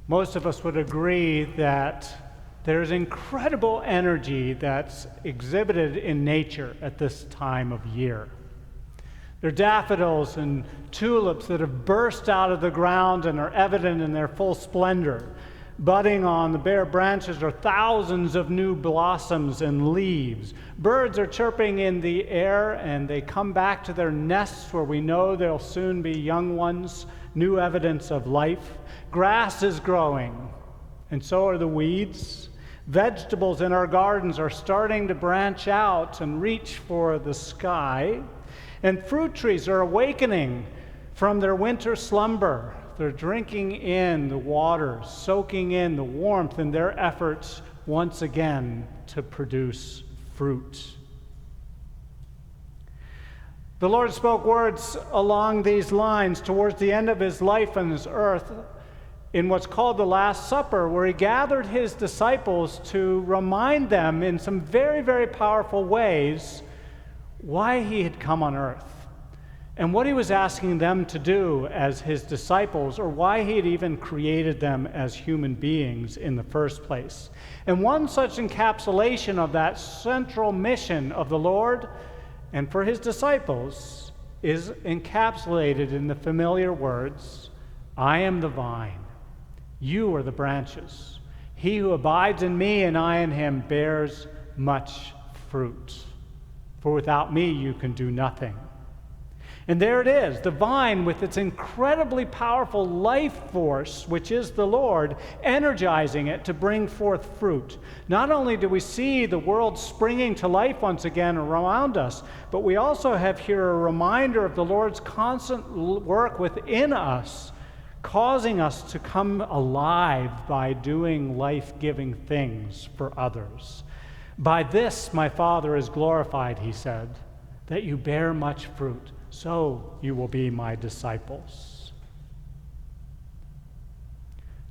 Most of us would agree that there's incredible energy that's exhibited in nature at this time of year. There are daffodils and tulips that have burst out of the ground and are evident in their full splendor. Budding on the bare branches are thousands of new blossoms and leaves. Birds are chirping in the air, and they come back to their nests where we know there'll soon be young ones, new evidence of life. Grass is growing, and so are the weeds. Vegetables in our gardens are starting to branch out and reach for the sky. And fruit trees are awakening from their winter slumber. They're drinking in the water, soaking in the warmth in their efforts once again to produce fruit. The Lord spoke words along these lines towards the end of his life on this earth in what's called the Last Supper, where he gathered his disciples to remind them in some very, very powerful ways why he had come on earth and what he was asking them to do as his disciples, or why he had even created them as human beings in the first place. And one such encapsulation of that central mission of the Lord and for his disciples is encapsulated in the familiar words, "I am the vine, you are the branches. He who abides in me and I in him bears much fruit. For without me you can do nothing." And there it is, the vine with its incredibly powerful life force, which is the Lord, energizing it to bring forth fruit. Not only do we see the world springing to life once again around us, but we also have here a reminder of the Lord's constant work within us, causing us to come alive by doing life-giving things for others. "By this my Father is glorified," he said, "that you bear much fruit. So you will be my disciples."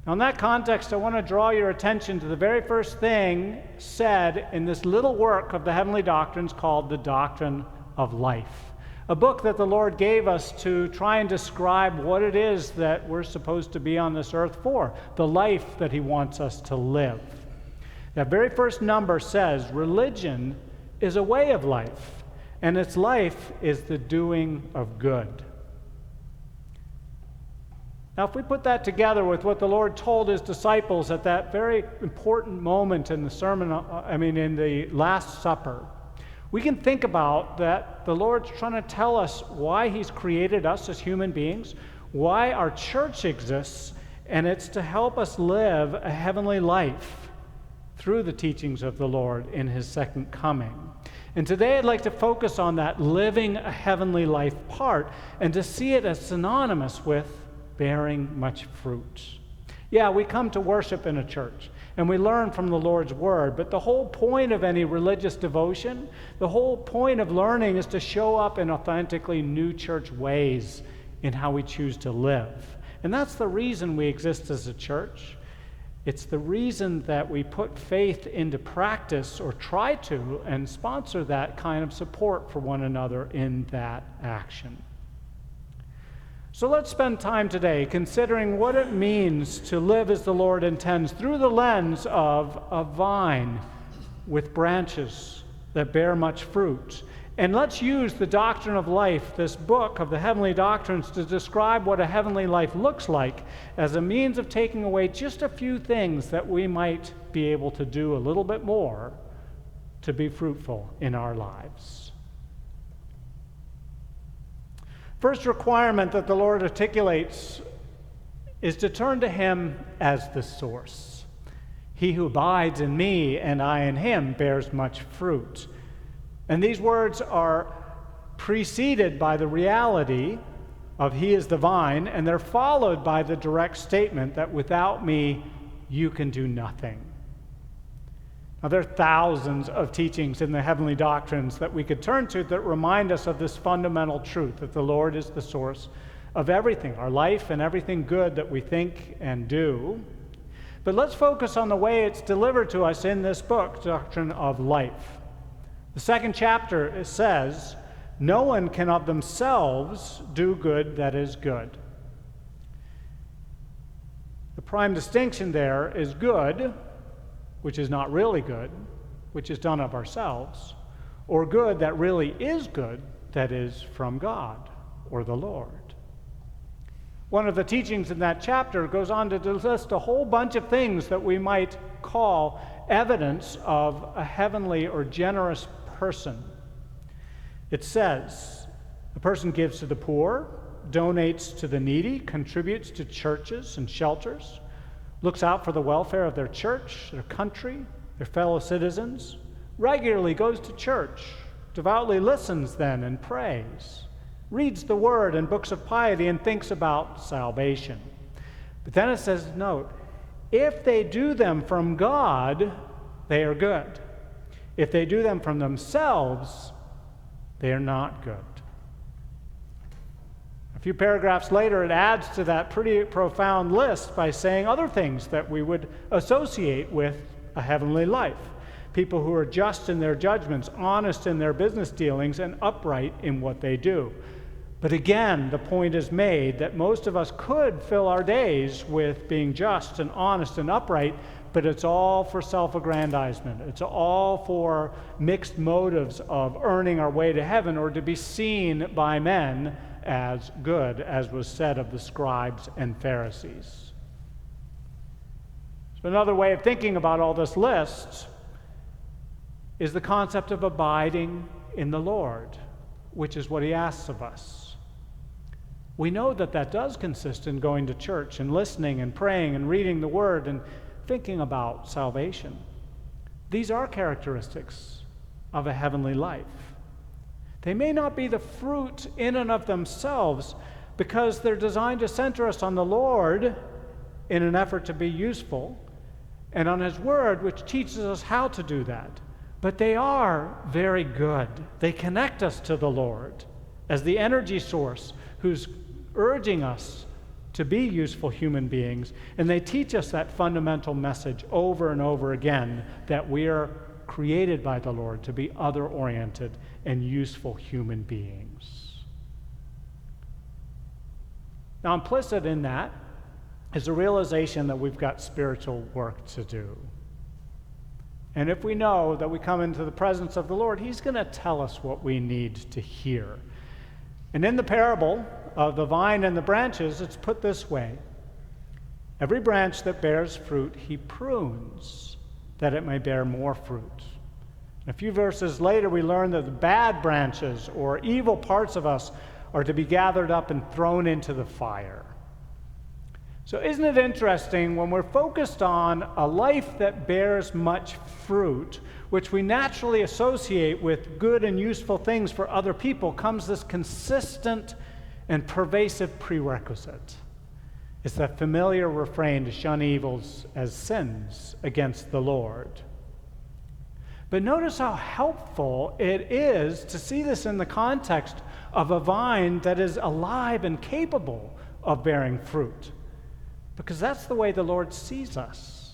Now, in that context, I want to draw your attention to the very first thing said in this little work of the Heavenly Doctrines called the Doctrine of Life, a book that the Lord gave us to try and describe what it is that we're supposed to be on this earth for, the life that he wants us to live. That very first number says, religion is a way of life, and its life is the doing of good. Now, if we put that together with what the Lord told his disciples at that very important moment in the in the Last Supper, we can think about that the Lord's trying to tell us why he's created us as human beings, why our church exists, and it's to help us live a heavenly life through the teachings of the Lord in his second coming. And today I'd like to focus on that living a heavenly life part and to see it as synonymous with bearing much fruit. Yeah, we come to worship in a church and we learn from the Lord's word, but the whole point of any religious devotion, the whole point of learning is to show up in authentically new church ways in how we choose to live. And that's the reason we exist as a church. It's the reason that we put faith into practice, or try to, and sponsor that kind of support for one another in that action. So let's spend time today considering what it means to live as the Lord intends through the lens of a vine with branches that bear much fruit. And let's use the Doctrine of Life, this book of the Heavenly Doctrines, to describe what a heavenly life looks like as a means of taking away just a few things that we might be able to do a little bit more to be fruitful in our lives. First requirement that the Lord articulates is to turn to him as the source. "He who abides in me and I in him bears much fruit." And these words are preceded by the reality of he is the vine, and they're followed by the direct statement that without me, you can do nothing. Now, there are thousands of teachings in the Heavenly Doctrines that we could turn to that remind us of this fundamental truth, that the Lord is the source of everything, our life and everything good that we think and do. But let's focus on the way it's delivered to us in this book, Doctrine of Life. The second chapter, it says, "No one can of themselves do good that is good." The prime distinction there is good, which is not really good, which is done of ourselves, or good that really is good, that is from God or the Lord. One of the teachings in that chapter goes on to list a whole bunch of things that we might call evidence of a heavenly or generous person. It says, a person gives to the poor, donates to the needy, contributes to churches and shelters, looks out for the welfare of their church, their country, their fellow citizens, regularly goes to church, devoutly listens then and prays, reads the word and books of piety and thinks about salvation. But then it says, note, if they do them from God, they are good. If they do them from themselves, they are not good. A few paragraphs later, it adds to that pretty profound list by saying other things that we would associate with a heavenly life. People who are just in their judgments, honest in their business dealings, and upright in what they do. But again, the point is made that most of us could fill our days with being just and honest and upright, but it's all for self-aggrandizement. It's all for mixed motives of earning our way to heaven or to be seen by men as good, as was said of the scribes and Pharisees. So another way of thinking about all this list is the concept of abiding in the Lord, which is what he asks of us. We know that that does consist in going to church and listening and praying and reading the Word and thinking about salvation. These are characteristics of a heavenly life. They may not be the fruit in and of themselves because they're designed to center us on the Lord in an effort to be useful and on His Word, which teaches us how to do that. But they are very good. They connect us to the Lord as the energy source who's urging us to be useful human beings, and they teach us that fundamental message over and over again that we are created by the Lord to be other-oriented and useful human beings. Now, implicit in that is a realization that we've got spiritual work to do. And if we know that we come into the presence of the Lord, He's going to tell us what we need to hear. And in the parable of the vine and the branches, it's put this way: every branch that bears fruit, He prunes, that it may bear more fruit. A few verses later, we learn that the bad branches or evil parts of us are to be gathered up and thrown into the fire. So isn't it interesting when we're focused on a life that bears much fruit, which we naturally associate with good and useful things for other people, comes this consistent and pervasive prerequisite. It's that familiar refrain to shun evils as sins against the Lord. But notice how helpful it is to see this in the context of a vine that is alive and capable of bearing fruit. Because that's the way the Lord sees us.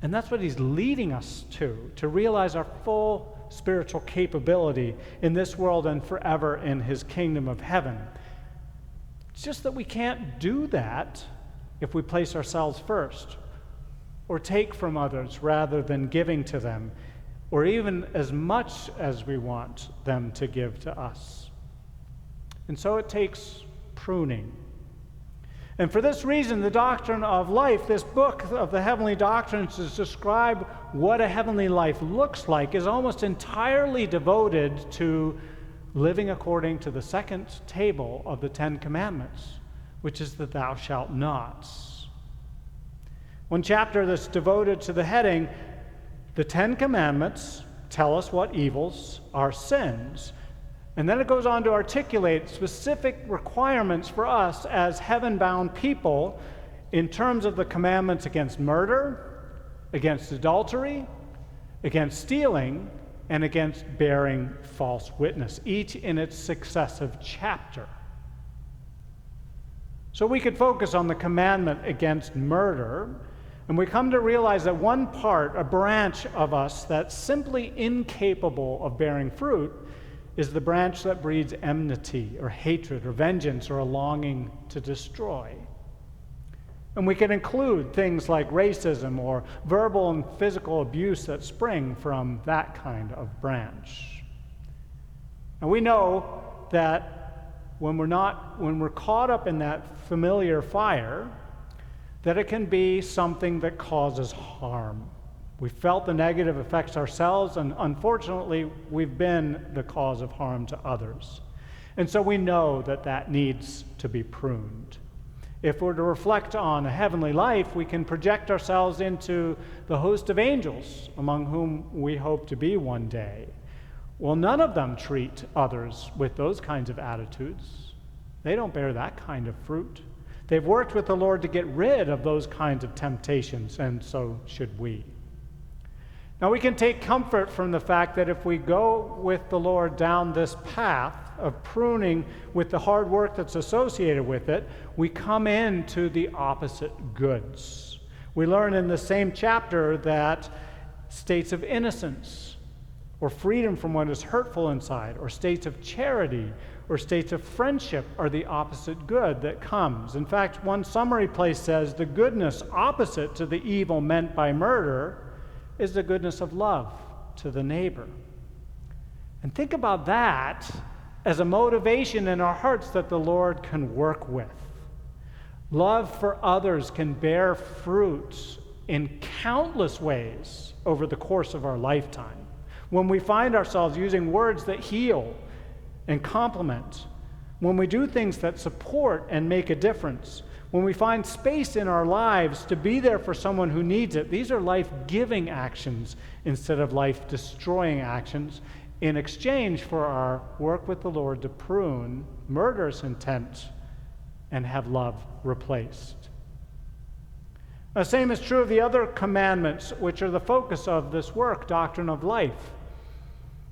And that's what He's leading us to realize our full spiritual capability in this world and forever in His kingdom of heaven. It's just that we can't do that if we place ourselves first, or take from others rather than giving to them, or even as much as we want them to give to us. And so it takes pruning. And for this reason, the Doctrine of Life, this book of the heavenly doctrines to describe what a heavenly life looks like, is almost entirely devoted to living according to the second table of the Ten Commandments, which is the thou shalt nots. One chapter that's devoted to the heading, the Ten Commandments tell us what evils are sins. And then it goes on to articulate specific requirements for us as heaven-bound people in terms of the commandments against murder, against adultery, against stealing, and against bearing false witness, each in its successive chapter. So we could focus on the commandment against murder, and we come to realize that one part, a branch of us that's simply incapable of bearing fruit, is the branch that breeds enmity or hatred or vengeance or a longing to destroy. And we can include things like racism or verbal and physical abuse that spring from that kind of branch. And we know that when we're caught up in that familiar fire, that it can be something that causes harm. We felt the negative effects ourselves, and unfortunately, we've been the cause of harm to others. And so we know that that needs to be pruned. If we're to reflect on a heavenly life, we can project ourselves into the host of angels, among whom we hope to be one day. Well, none of them treat others with those kinds of attitudes. They don't bear that kind of fruit. They've worked with the Lord to get rid of those kinds of temptations, and so should we. Now, we can take comfort from the fact that if we go with the Lord down this path of pruning with the hard work that's associated with it, we come into the opposite goods. We learn in the same chapter that states of innocence, or freedom from what is hurtful inside, or states of charity, or states of friendship are the opposite good that comes. In fact, one summary place says the goodness opposite to the evil meant by murder is the goodness of love to the neighbor. And think about that as a motivation in our hearts that the Lord can work with. Love for others can bear fruit in countless ways over the course of our lifetime. When we find ourselves using words that heal and compliment, when we do things that support and make a difference, when we find space in our lives to be there for someone who needs it, these are life-giving actions instead of life-destroying actions in exchange for our work with the Lord to prune murderous intent and have love replaced. The same is true of the other commandments, which are the focus of this work, Doctrine of Life.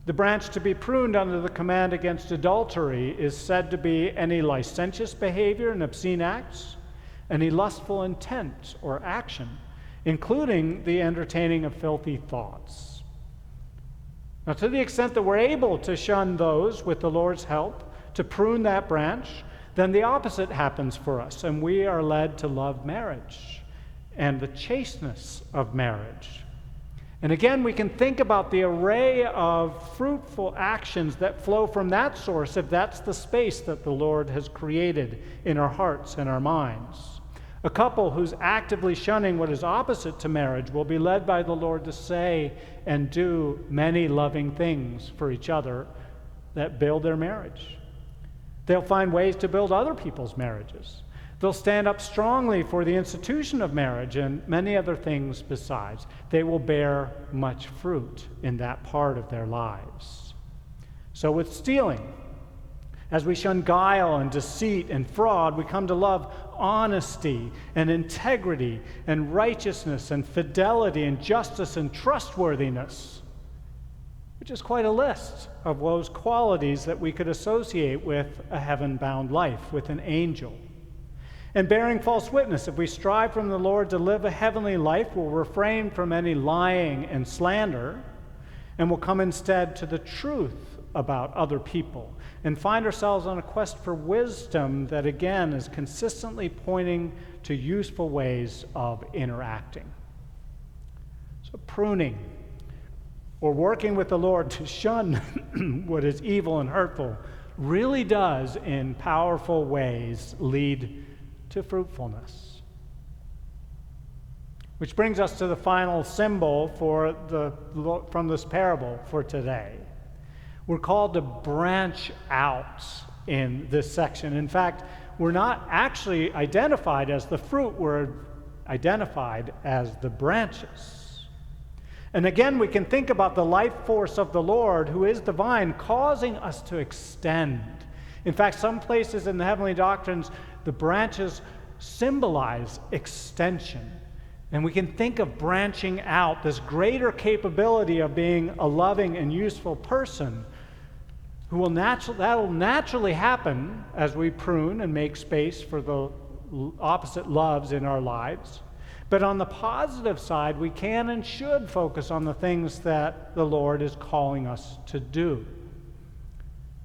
The branch to be pruned under the command against adultery is said to be any licentious behavior and obscene acts, any lustful intent or action, including the entertaining of filthy thoughts. Now, to the extent that we're able to shun those with the Lord's help, to prune that branch, then the opposite happens for us, and we are led to love marriage and the chasteness of marriage. And again, we can think about the array of fruitful actions that flow from that source if that's the space that the Lord has created in our hearts and our minds. A couple who's actively shunning what is opposite to marriage will be led by the Lord to say and do many loving things for each other that build their marriage. They'll find ways to build other people's marriages. They'll stand up strongly for the institution of marriage and many other things besides. They will bear much fruit in that part of their lives. So with stealing, as we shun guile and deceit and fraud, we come to love honesty and integrity and righteousness and fidelity and justice and trustworthiness, which is quite a list of those qualities that we could associate with a heaven-bound life, with an angel. And bearing false witness, if we strive from the Lord to live a heavenly life, we'll refrain from any lying and slander, and will come instead to the truth about other people, and find ourselves on a quest for wisdom that, again, is consistently pointing to useful ways of interacting. So pruning, or working with the Lord to shun what is evil and hurtful, really does, in powerful ways, lead to fruitfulness. Which brings us to the final symbol from this parable for today. We're called to branch out in this section. In fact, we're not actually identified as the fruit, we're identified as the branches. And again, we can think about the life force of the Lord, who is the vine, causing us to extend. In fact, some places in the heavenly doctrines, the branches symbolize extension. And we can think of branching out, this greater capability of being a loving and useful person, that'll naturally happen as we prune and make space for the opposite loves in our lives. But on the positive side, we can and should focus on the things that the Lord is calling us to do.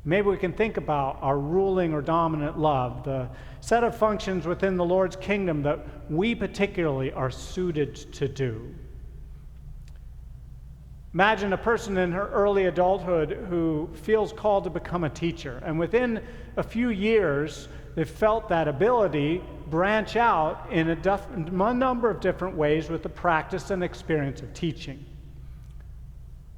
Maybe we can think about our ruling or dominant love, the set of functions within the Lord's kingdom that we particularly are suited to do. Imagine a person in her early adulthood who feels called to become a teacher, and within a few years, they've felt that ability branch out in a number of different ways with the practice and experience of teaching.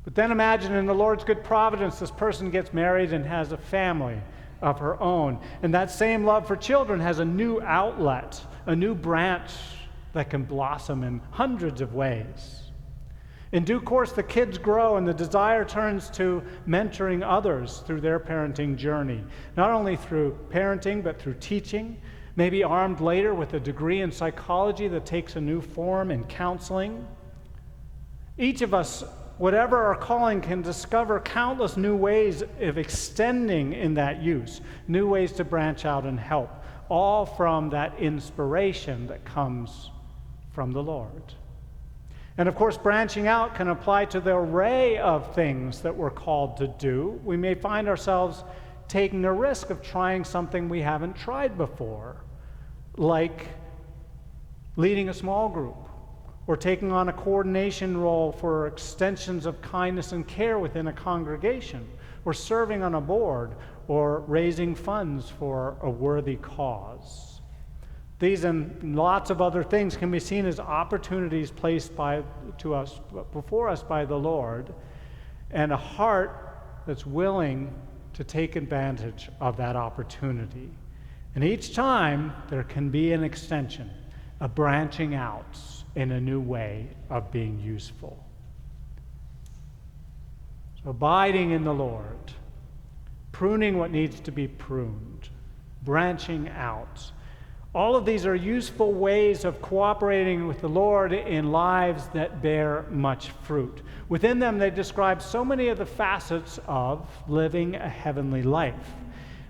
But then imagine in the Lord's good providence, this person gets married and has a family of her own. And that same love for children has a new outlet, a new branch that can blossom in hundreds of ways. In due course, the kids grow and the desire turns to mentoring others through their parenting journey, not only through parenting, but through teaching, maybe armed later with a degree in psychology that takes a new form in counseling. Each of us, whatever our calling, can discover countless new ways of extending in that use, new ways to branch out and help, all from that inspiration that comes from the Lord. And of course, branching out can apply to the array of things that we're called to do. We may find ourselves taking a risk of trying something we haven't tried before, like leading a small group, or taking on a coordination role for extensions of kindness and care within a congregation, or serving on a board, or raising funds for a worthy cause. These and lots of other things can be seen as opportunities placed before us by the Lord, and a heart that's willing to take advantage of that opportunity. And each time there can be an extension, a branching out in a new way of being useful. So abiding in the Lord, pruning what needs to be pruned, branching out. All of these are useful ways of cooperating with the Lord in lives that bear much fruit. Within them, they describe so many of the facets of living a heavenly life.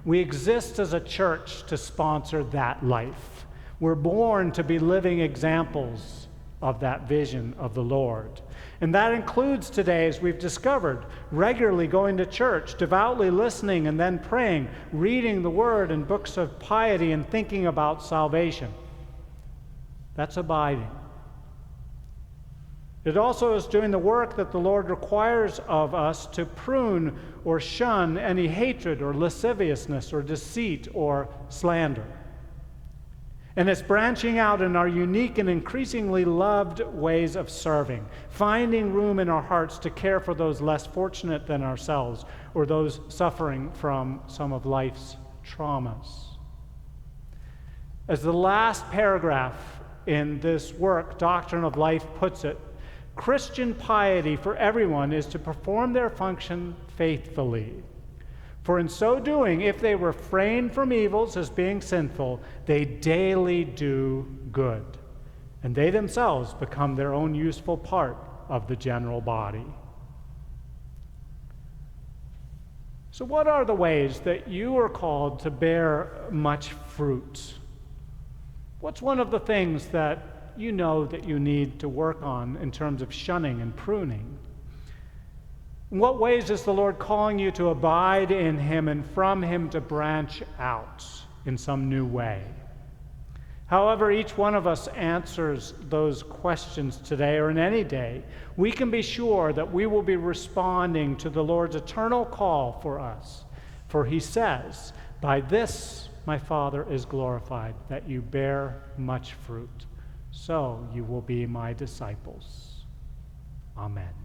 We exist as a church to sponsor that life. We're born to be living examples of that vision of the Lord. And that includes today, as we've discovered, regularly going to church, devoutly listening and then praying, reading the Word and books of piety and thinking about salvation. That's abiding. It also is doing the work that the Lord requires of us to prune or shun any hatred or lasciviousness or deceit or slander. And it's branching out in our unique and increasingly loved ways of serving, finding room in our hearts to care for those less fortunate than ourselves or those suffering from some of life's traumas. As the last paragraph in this work, Doctrine of Life, puts it, Christian piety for everyone is to perform their function faithfully. For in so doing, if they refrain from evils as being sinful, they daily do good, and they themselves become their own useful part of the general body. So what are the ways that you are called to bear much fruit? What's one of the things that you know that you need to work on in terms of shunning and pruning? In what ways is the Lord calling you to abide in Him and from Him to branch out in some new way? However each one of us answers those questions today or in any day, we can be sure that we will be responding to the Lord's eternal call for us. For He says, "By this my Father is glorified, that you bear much fruit. So you will be my disciples." Amen.